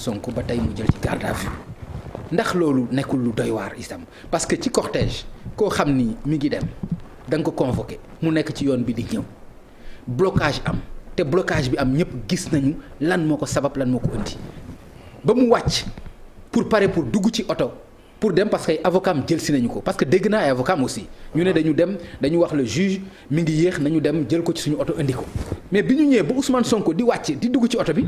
Sonko ba tey mu jël ci garde à vue ndax loolu nekkul lu doy waar itam parce que ci cortège koo xam ni mi ngi dem da nga ko convoqué mu nekk ci yoon bi di ñëw blocage am te blocage bi am ñëpp gis nañu lan moo ko sabab lan moo ko indi ba mu wàcc pour dugg ci oto pour dem parce que ay avocat am jël si nañu ko parce que dégg naa ay avocat am aussi ñu ne dañu wax le juge mi ngi yéex nañu dem jël ko ci suñu oto indi ko mais bi ñu ñëwee ba Ousmane Sonko di wàcc di dugg ci oto bi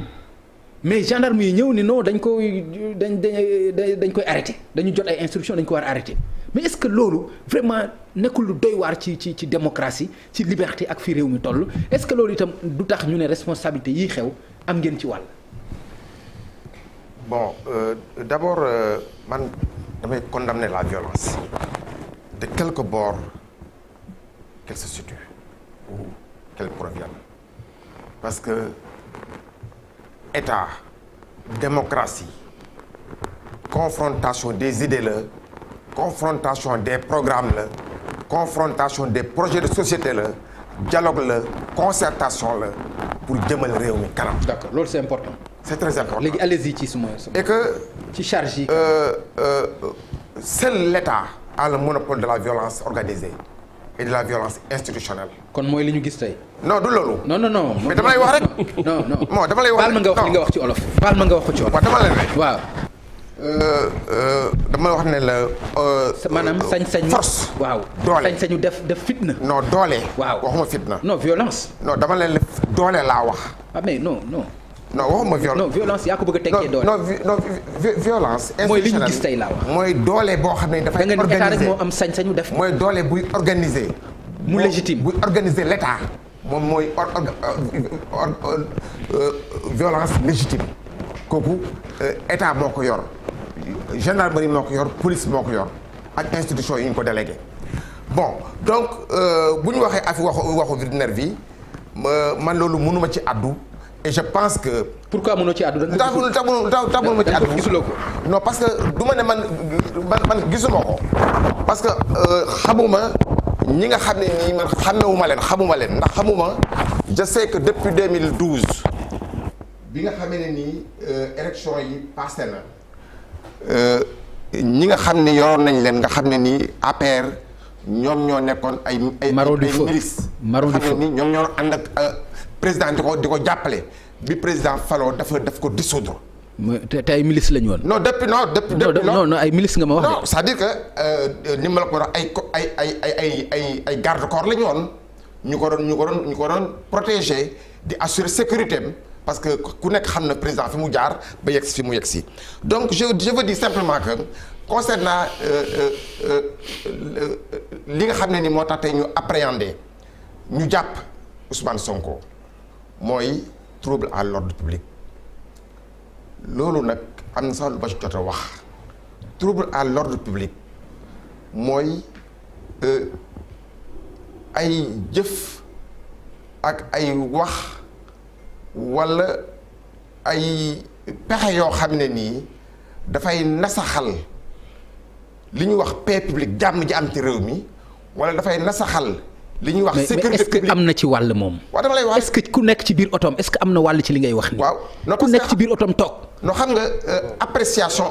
mais gendarme yi ñëw ni non dañ koy arrêté dañu jot ay instructions dañ ko war a arrêté mais est-ce que loolu vraiment nekkul lu doy waar ci démocratie ci liberté ak fi réew mi toll est-ce que loolu itam du tax ñu ne responsabilité yii xew am ngeen ci wàll. Bon, d'abord man damay condamner la violence de quelque bord qu'elle se situe ou qu'elle provienne parce que État démocratie confrontation des idées la confrontation des programmes la confrontation des projets de société la dialogue la concertation la pour jëmal réew mi kanam. D'accord, loolu c'est important. C'est très important. léegi allez-y ci suma et que ci charge yi. Seul l'État a le monopole de la violence organisée et de la violence institutionnelle. kon mooy li ñu gis tey. non du loolu. non. mais dama lay wax rek. non. bon dama lay wax baal ma nga wax li nga wax ci olof. baal ma nga wax ko ci olof. waaw dama lay rek. waaw. dama wax ne la. maanaam sañ-sañu. force. waaw doole sañ-sañu def fitna. non doole. waaw waxuma fitna. non violence. non dama leen doole laa wax. ah mais non. non waxuma violence. non violence yaa ko bëgg a tekkee doole. non violence. mooy li ñu gis tey laa wax. mooy doole boo xam ne dafay. organiser da nga ni état rek moo am sañ-sañu def. mooy doole buy organiser. mu légitime buy organiser l'État. moom mooy violence légitime. kooku État moo ko yor gendarmerie moo ko yor police moo ko yor ak institution yi ñu ko délégué. bon donc bu ñu waxee affaire waxu nervi man loolu mënuma ci addu. et je pense que. pourquoi mënoo ci àddu da nga mënuma ci àddu gisuloo ko. non parce que du ma ne man gisuma ko parce que xamuma ñi nga xam ne nii man xamuma leen ndax xamuma je sais que depuis 2012 bi nga xamee ne nii élection yi passé na ñi nga xam ne yoroon nañ leen nga xam ne nii APR ñoom ñoo nekkoon ay milices xam ne nii ñoom ñoo ànd ak président di ko jàppale bi président faloo daf ko dissoudre. te ay milices lañu woon. non depuis non ay milices nga ma wax. non c'est-à-dire que ni ma la ko wax ay garde corps lañu woon ñu ko doon protéger di assurer sécurité am parce que ku nekk xam na président fi mu jaar ba yegg si fi mu yegg si donc je veux dire simplement que concernant li nga xam ne ni moo tax tey ñu appréhender ñu jàpp Ousmane Sonko. mooy trouble à l'ordre public loolu nag am na sax lu ba ci jot a wax trouble à l'ordre public mooy ay jëf ak ay wax walla ay pexe yoo xam ne nii dafay nasaxal li ñuy wax paix publique jàmm ji am ci réew mi walla dafay nasaxal li ñuy wax sécurité mais est-ce que am na ci wàll moom. waaw dama lay wax est-ce que ku nekk ci biir otoom est-ce que am na wàll ci li ngay wax nii. waaw non ku nekk ci biir otoom toog. non xam nga appréciation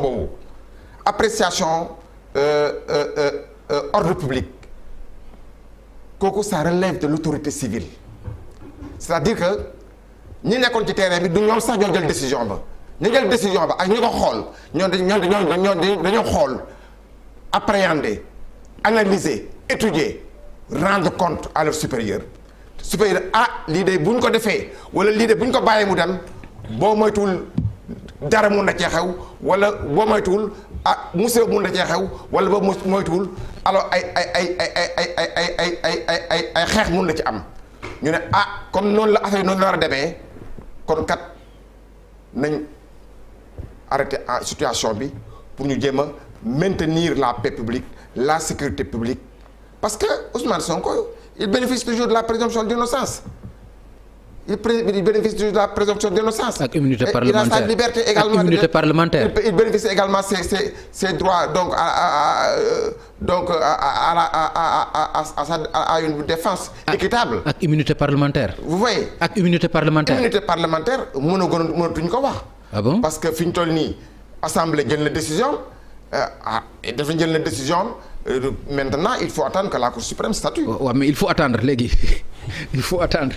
boobu appréciation ordre public kooku ça relève de l'autorité civile c'est-à-dire que ñi nekkoon ci terrain bi du ñoom sax ñoo jël décision ba ñu jël décision ba ak ñu ko xool dañoo xool appréhender analyser. étudier rendre compte à leur supérieur lii de bu ñu ko defee wala lii de bu ñu ko bàyyee mu dem boo moytuwul dara mun na cee xew wala boo moytuwul musiba mun na cee xew wala boo moytuwul alors ay xeex mun na ci am ñu ne comme noonu la affaire noonu la war a demee kon kat nañ arrêté situation bi pour ñu jéem a maintenir la paix publique la sécurité publique. Parce que Ousmane Sonko il bénéficie toujours de la présomption d'innocence il bénéficie de la présomption d'innocence. Ak immunité parlementaire. Il a sa liberté également. Ak immunité parlementaire. Il bénéficie également ses droits donc à une défense équitable. Ak immunité parlementaire. Vous voyez. Ak immunité parlementaire. Immunité parlementaire mënatuñ ko wax. Ah bon? Parce que fi ñu toll nii assemblée jël na décision dafa jël na décision maintenant il faut attendre que la Cour suprême statue. waaw mais il faut attendre léegi il faut attendre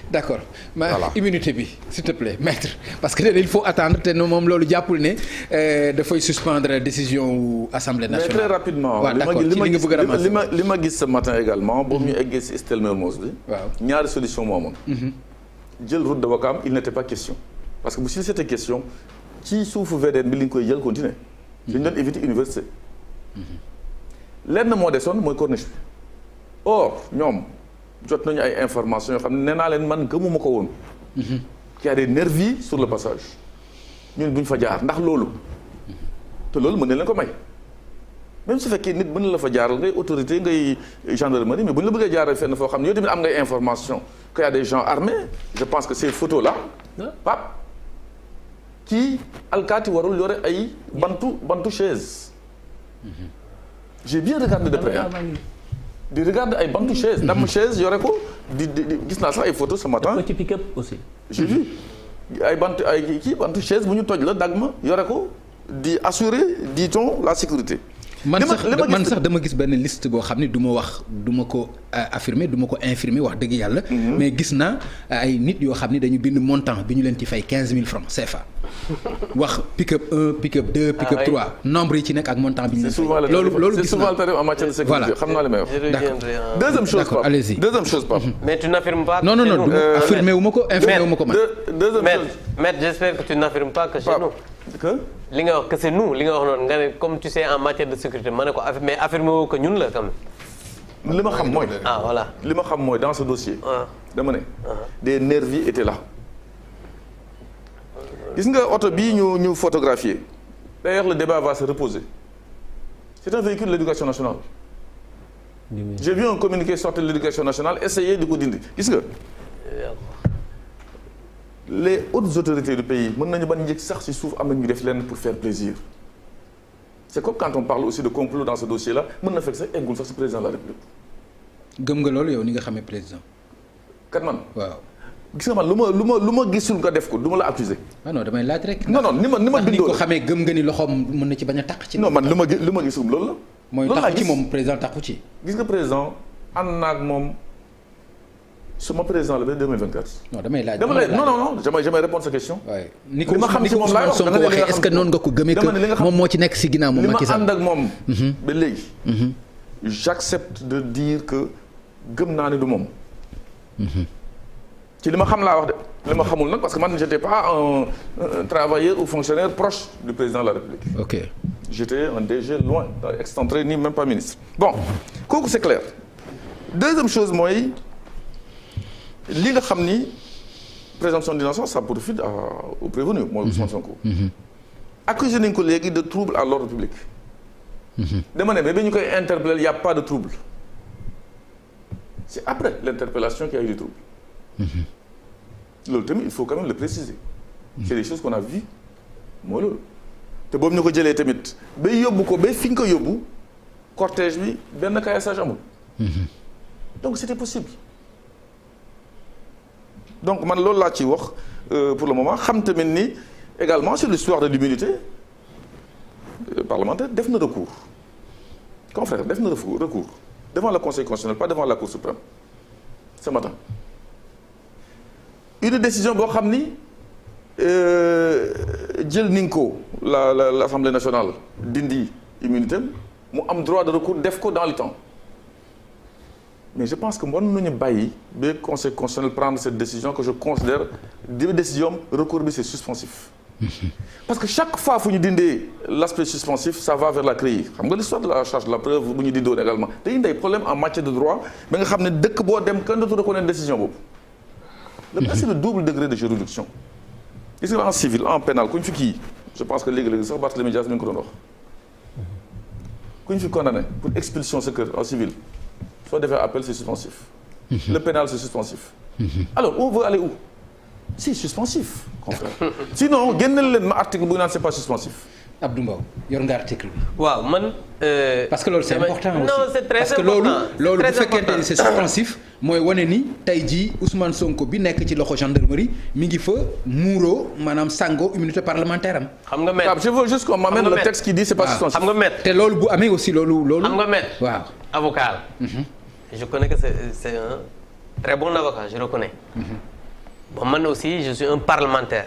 d'accord. Voilà. Immunité bi s'il te plaît maître parce que il faut attendre te moom loolu jàppul ne dafay suspendre décision wu assemblée nationale. mais très rapidement. waaw d'accord ci li nga bëgg a ramasser li ma gis ce matin également. boobu ñu eggee si Estelle Mermoz bi. waaw ñaari solution moo amoon. jël route de Ouakam il n'était pas question. parce que bu si c'était question ci suufu VDN bi li ñu koy jël continuer. dañu doon éviter université. lenn moo desoon mooy corniche bi. or ñoom jot nañu ay informations yoo xam ne nee naa leen man gëmuma ko woon. qu'il y a des nervis sur le passage. ñun buñ fa jaar ndax loolu. te loolu mën na leen ko may. même su fekkee nit mën na la fa jaaral ngay autorité ngay gendarmerie mais bu ñu la bëggee jaaral fenn foo xam ne yow tamit am ngay information qu'il y a des gens armés je pense que ces photos là. Pape ci alkaati warul yore ay bantu chaise. j'ai bien regardé de près di regarder ay bantu chaise. damm chaise yore ko di gis naa sax ay photos ce matin. ci pick-up aussi. j'ai vu ay bantu chaise bu ñu toj la dagg ma yore ko di assurer dit-on la sécurité. man sax dama gis benn liste boo xam ne du ma ko affirmer du ma ko infirmer wax dëgg yàlla. mais gis naa ay nit yoo xam ne dañu bind montant bi ñu leen ci fay 15 000 francs CFA. wax pick-up 1 pick-up 2 pick-up 3 nombre yi ci nekk ak montant bi ñu leen fay. loolu gis naa c'est souvent en matière de sécurité xam naa li may wax. deuxième chose Pape allez-y. deuxième chose Pape. mais tu n'affirmes pas. non affirmer wu ma ko infirmer wu ma ko man. deuxième chose. Maître j'espère que tu n'affirmes pas que chez nous. que li nga wax que c'est nous li nga wax noonu nga ne comme tu sais en matière de sécurité ma ne ko mais affirmé woo que ñun la quand même. li ma xam mooy. voilà. li ma xam mooy dans ce dossier. dama ne. des nervis étaient là. gis nga oto bii ñu photographié. d'ailleurs le débat va se reposer. c'est un véhicule de l'éducation nationale. j'ai vu un communiqué sortir de l'éducation nationale essayer di ko dindi gis nga. les hautes autorités du pays mën nañu ban njëkk sax ci suuf am na ñu def leen pour faire plaisir. c'est comme quand on parle aussi de complot dans ce dossier là mën na fekk sax eggul sax ci président de la République. gëm nga loolu yow ni nga xamee président. kat man. waaw. gis nga man lu ma gisul nga def ko du ma la accuser. ah non damay laaj rek. non ni ma ni bindoo ko xamee gëm nga ni loxoom mën na ci bañ a taq ci. non man lu ma gisul loolu la. mooy taxu ci moom président taxu ci. gis nga président ànd naag moom suma président la ba 2024. non damay laaj. non jamais répondre sa question. waaye ni ko xam ci moom laay wax Sonko waxee est-ce que noonu nga ko gëmee que moom moo ci nekk si ginnaaw moom Macky Sall. li ma ànd ak moom. ba léegi. j'accepte de dire que gëm naa ne du moom. ci li ma xam laa wax de li ma xamul nag parce que man j'étais pas un travailleur ou fonctionnaire proche du président de la République. ok j'étais un DG loin excentré ni même pas ministre. bon kooku c'est clair. deuxième chose mooy li nga xam ni présomption d'innocence ça profite au prévenu mooy Ousmane Sonko. accusé nañ ko léegi de trouble à l'ordre public. dama ne mais ba ñu koy interpeller y a pas de trouble. c'est après l'interpellation qu'il y a eu du trouble. loolu tamit il faut quand même le préciser. c'est des choses qu'on a vues mooy loolu. te boobu ñu ko jëlee tamit ba yóbbu ko ba fi ñu ko yóbbu cortège bi benn caillassage amul. donc c'était possible. donc man loolu laa ciy wax pour le moment xam tamit ni également sur l'histoire de l'immunité parlementaire def na recours. confrère def na recours devant le Conseil constitutionnel pas devant la Cour suprême ce matin. une décision boo xam ni jël nañ ko l'Assemblée nationale dindi immunité mu am droit de recours def ko dans le temps mais je pense que mën nañu bàyyi ba Conseil constitutionnel prendre cette décision que je considère décision recours bi c'est suspensif. parce que chaque fois fu ñu dindee l'aspect suspensif ça va vers la CREI xam nga l'histoire de la charge de la preuve bu ñu dindoon également day indi ay problème en matière de droit ba nga xam ne dëkk boo dem kenn dootu reconnaître décision boobu. le principe de double degré de juridiction. gis nga en civil en pénal ku ñu fi kii je pense que léegi sax Barthélémy Dias mi ngi ko doon wax ku ñu fi condamné pour expulsion sa kër en civil soo defee appel c'est suspensif. le pénal c'est suspensif. alors on veut aller où si suspensif. confrère sinon génneel leen ma article bu naan c'est pas suspensif. Abdou Mbow yor nga article bi. waaw man. parce que loolu c'est important aussi. non c'est très parce que important loolu bu fekkente ni c'est suspensif mooy wane ni tey jii Ousmane Sonko bi nekk ci loxo gendarmerie mi ngi fa muuroo maanaam sango immunité parlementaire am. xam nga maître je veux juste qu'on m'amène le texte qui dit c'est pas suspensif. xam nga maître te loolu bu amee aussi loolu. xam nga maître waaw avocat la. je connais que c'est un très bon avocat je reconnais. bon man aussi je suis un parlementaire.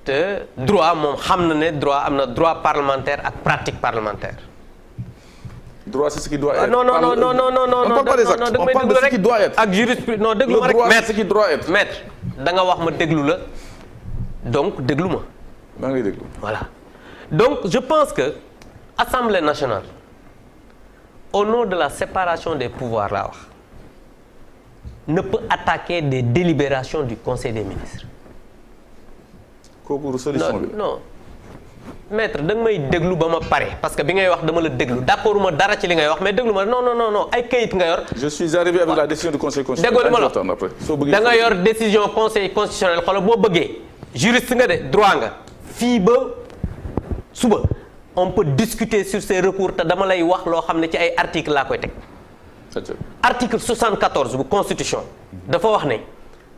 te droit moom xam na ne droit am na droit parlementaire ak pratique parlementaire. droit c'est ce qui doit être. non non non non non non on parle pas des actes, on parle de ce qui doit être. ak jurisprudence non déglu ma rek. le droit maître c'est ce qui doit être. maître da nga wax ma déglu la donc déglu ma. maa ngi déglu. voilà donc je pense que Assemblée nationale au nom de la séparation des pouvoirs laa wax ne peut attaquer des délibérations du Conseil des ministres. kooku solution bi non maître da nga may déglu ba ma pare parce que bi ngay wax dama la déglu d'accord ma dara ci li ngay wax mais déglu ma non ay kayit nga yor. je suis arrivé avec la décision du conseil constitutionnel. déggoo ma la da nga yor décision conseil constitutionnel xoolal boo bëggee juriste nga de droit nga fii ba suba on peut discuter sur ces recours te dama lay wax loo xam ne ci ay articles laa koy teg. article 74 bu constitution dafa wax ne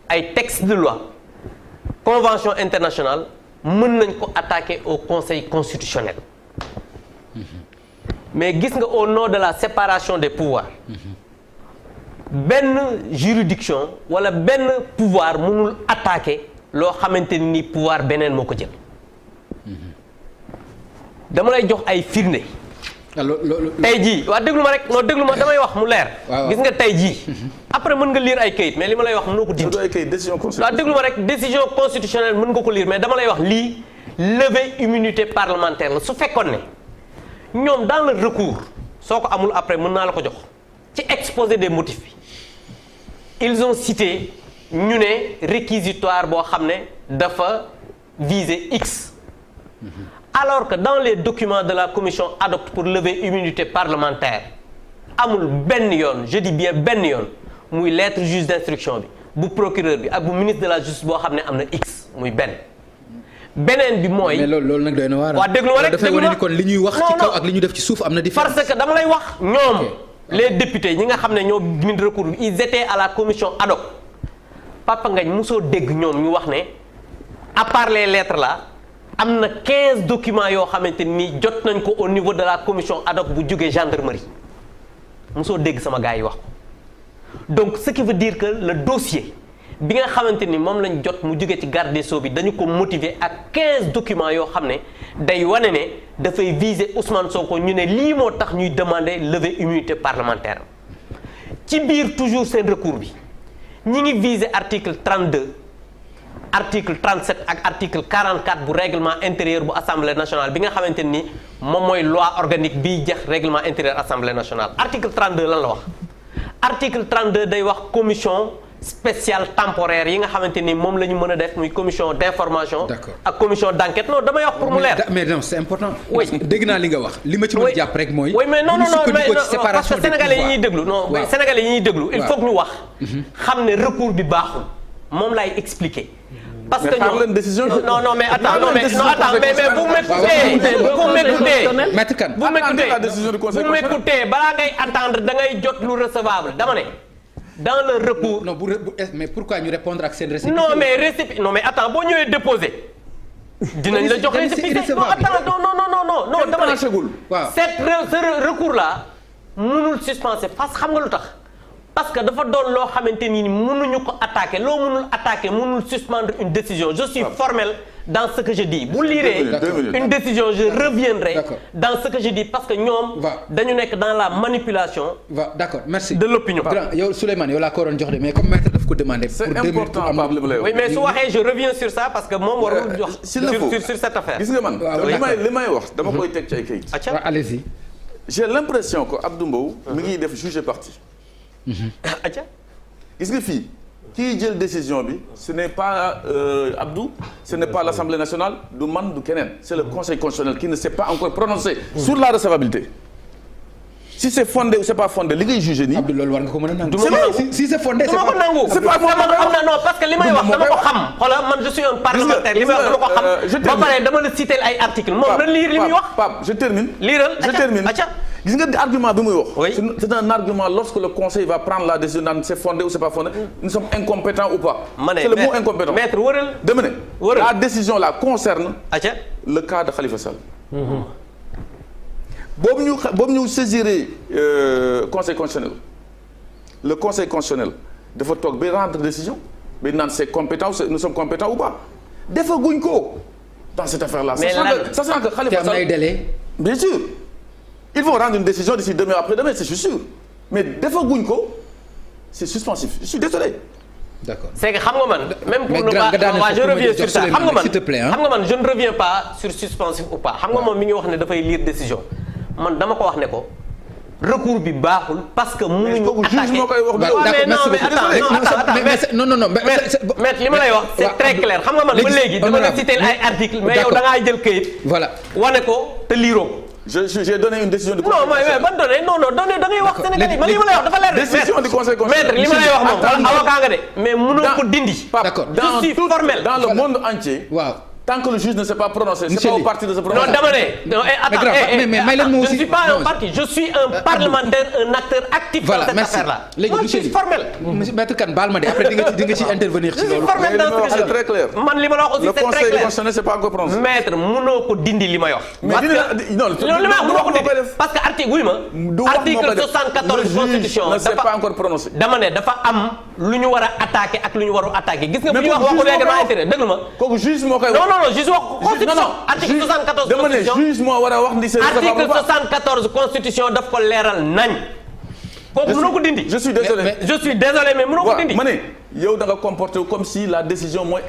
ay textes de loi. convention internationale mën nañ ko attaquer au conseil constitutionnel mais gis nga au nom de la séparation des pouvoirs benn juridiction wala benn pouvoir mënul attaquer loo xamante ni pouvoir beneen moo ko jël dama lay jox ay firnde tey jii waaw déglu ma rek non déglu ma damay wax mu leer gis nga tey jii après mën nga lire ay kayit mais li ma lay wax mënoo ko dindi waaw déglu ma rek décision constitutionnelle mën nga ko lire mais dama lay wax lii lever immunité parlementaire la su fekkoon ne ñoom dans le recours soo ko amul après mën naa la ko jox ci exposé des motifs bi ils ont cité ñu ne réquisitoire boo xam ne dafa viser X alors que dans les documents de la commission ad hoc pour lever immunité parlementaire amul benn yoon je dis bien benn yoon muy lettre juge d'instruction bi bu procureur bi ak bu ministre de la justice boo xam ne am na X muy beneen bi mooy. mais loolu nag doy na waar. waaw déglu ma rek dafay wane ni kon li ñuy wax ci kaw ak li ñu def ci suuf am na différence. parce que dama lay wax ñoom les députés ñi nga xam ne ñoo bind recours bi ils étaient à la commission ad hoc Papa Ngagne mosoo dégg ñoom ñu wax ne à part les lettres là. am na 15 documents yoo xamante ni jot nañ ko au niveau de la commission ad hoc bu jógee gendarmerie mosoo dégg sama gars yi wax ko donc ce qui veut dire que le dossier bi nga xamante ni moom lañ jot mu jógee ci garde des Sceaux bi dañu ko motiver ak 15 documents yoo xam ne day wane ne dafay viser Ousmane Sonko ñu ne lii moo tax ñuy demander lever immunité parlementaire ci biir toujours seen recours bi ñi ngi viser article 32. article 37 ak article 44 bu règlement intérieur bu assemblée nationale bi nga xamante ni moom mooy loi organique biy jeex règlement intérieur assemblée nationale article 32 lan la wax article 32 day wax commission spéciale temporaire yi nga xamante ni moom la ñu mën a def muy commission d'information ak commission d'enquête non damay wax pour mu leer mais non c'est important oui dégg naa li nga wax li ma ci mën jàpp rek mooy oui mais non parce que sénégalais yi ñuy déglu non sénégalais yi ñuy déglu il faut que ñu wax xam ne recours bi baaxul moom laay expliquer parce que ñoom non mais attends non mais vous m'écoutez balaa ngay attendre da ngay jot lu recevable dama ne dans le recours. non mais pourquoi ñu répondre ak seen récépissé. non mais attends boo ñëwee déposer. dinañ la jox récépissé non attends non dama ne. ce recours là mënul suspenser parce que xam nga lu tax. parce que dafa doon loo xamante ni mënuñu ko attaquer loo mënul attaquer mënul suspendre une décision je suis formel dans ce que je dis bu liree une décision je reviendrai dans ce que je dis parce que ñoom dañu nekk dans la manipulation d'accord merci de l'opinion yow Souleymane yow laa ko waroon jox de mais comme maître daf ko demandé c'est important oui mais su waxee je reviens sur ça parce que moom warul jox sur cette affaire gis nga man li may wax dama koy teg ci ay kayit allez-y j'ai l'impression que Abdou Mbow mi ngi def juge parti atia gis nga fii kii jël décision bi ce n'est pas Abdou ce n'est pas l'Assemblée nationale du man du keneen c'est le Conseil constitutionnel qui ne s'est pas encore prononcé sur la recevabilité si c'est fondé ou c'est pas fondé li ngay jugé nii. Abdou loolu war nga ko mën a nangu. du ma ko nangu si c'est fondé. du ma ko nangu. c'est pas moi non parce que li may wax dama ko xam. xoolal man je suis un parlementaire li may wax dama ko xam. ba pare dama la citer ay articles moom la lire li muy wax. Pape je termine. liiral je termine. gis nga argument bi muy wax. Oui. C'est un argument lorsque le conseil va prendre la décision naan c'est fondé ou c'est pas fondé. Nous sommes incompétents ou pas. C'est le mot incompétent. maître wëral. dama ne la décision là concerne. le cas de Khalifa Sall. boobu ñu saisiré conseil constitutionnel le conseil constitutionnel dafa toog ba rendre décision ba naan c'est compétent nous sommes compétents ou pas defaguñ ko dans cette affaire là. sachant que Khalifa Sall te am nay délai. bien sûr ils vont rendre une décision d'ici demain après-demain c'est sûr mais defaguñ ko c'est suspensif je suis désolé. D'accord. C'est que xam nga man même pour ne pas je reviens sur ça xam nga man xam nga man je ne reviens pas sur suspensif ou pas xam nga moom mi ngi wax ne dafay lire décision man dama ko wax ne ko recours bi baaxul parce que mënuñu attaquer non mais li ma lay wax c'est très clair xam nga man ba léegi dama la citer ay articles mais yow da ngaa jël këyit voilà wane ko te liiroo ko. j'ai donné une décision du conseil. non mais ban donné donné da ngay wax Sénégalais man li ma lay wax dafa leer. décision du conseil maître li ma lay wax moom avocat nga de mais mënoo ko dindi. d'accord je suis formel. dans le monde entier. waaw. tant que le juge ne s'est pas prononcé. c'est pas au parti de se prononcer. non dama ne. non attends je ne suis pas un parti je suis un parlementaire un acteur actif dans cette affaire-là. léegi moi je suis formel. maître Kane baal ma de après di nga ci intervenir ci loolu. je suis formel dans ce que c'est très clair. man li ma la wax aussi c'est très clair. le conseil constitutionnel c'est pas encore prononcé. maître mënoo ko dindi li ma wax. parce que non li ma wax mënoo ko dindi parce que article wuy ma. article 74 constitution ne s'est pas encore prononcé. dama ne dafa am lu ñu war a attaquer ak lu ñu warul attaquer gis nga bu ñuy wax waxu règlement intérieur déglu ma. kooku juge moo koy wax. non juge wax non article 74 dama ne juge moo war a wax ni c'est article 74 constitution daf ko leeral nañ. kooku mënoo ko dindi. je suis désolé mais mënoo ko dindi. ma ne yow da nga comporté comme si la décision mooy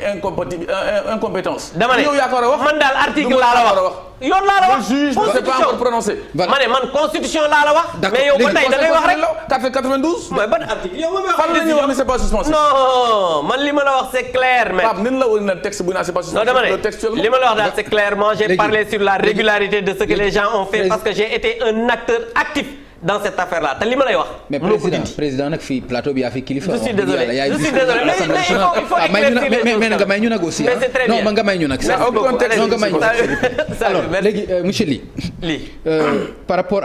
incompétence. dama ne yow yaa ko war a wax man daal article laa la wax. yoon laa la wax le juge ne s'est pas encore prononcé. ma ne man constitution laa la wax. mais yow ba tey da ngay wax rek. 492. mais ban article yow ma fan la ñuy wax ni c'est pas suspensif. non man li ma la wax c'est clair mais. Pape nin la woon na texte bu naan c'est pas suspensif. non dama ne li ma la wax daal c'est clairement j'ai parlé sur la régularité de ce que les gens ont fait parce que j'ai été un acteur actif dans cette affaire-là te li ma lay wax. mais président nag fii plateau bi yaa fi kilifa. je suis désolé mais il faut mais nga may ñu nag aussi. mais c'est très bien non nga may ñu nag. merci beaucoup non nga may ñu nag. alors léegi monsieur Ly. par rapport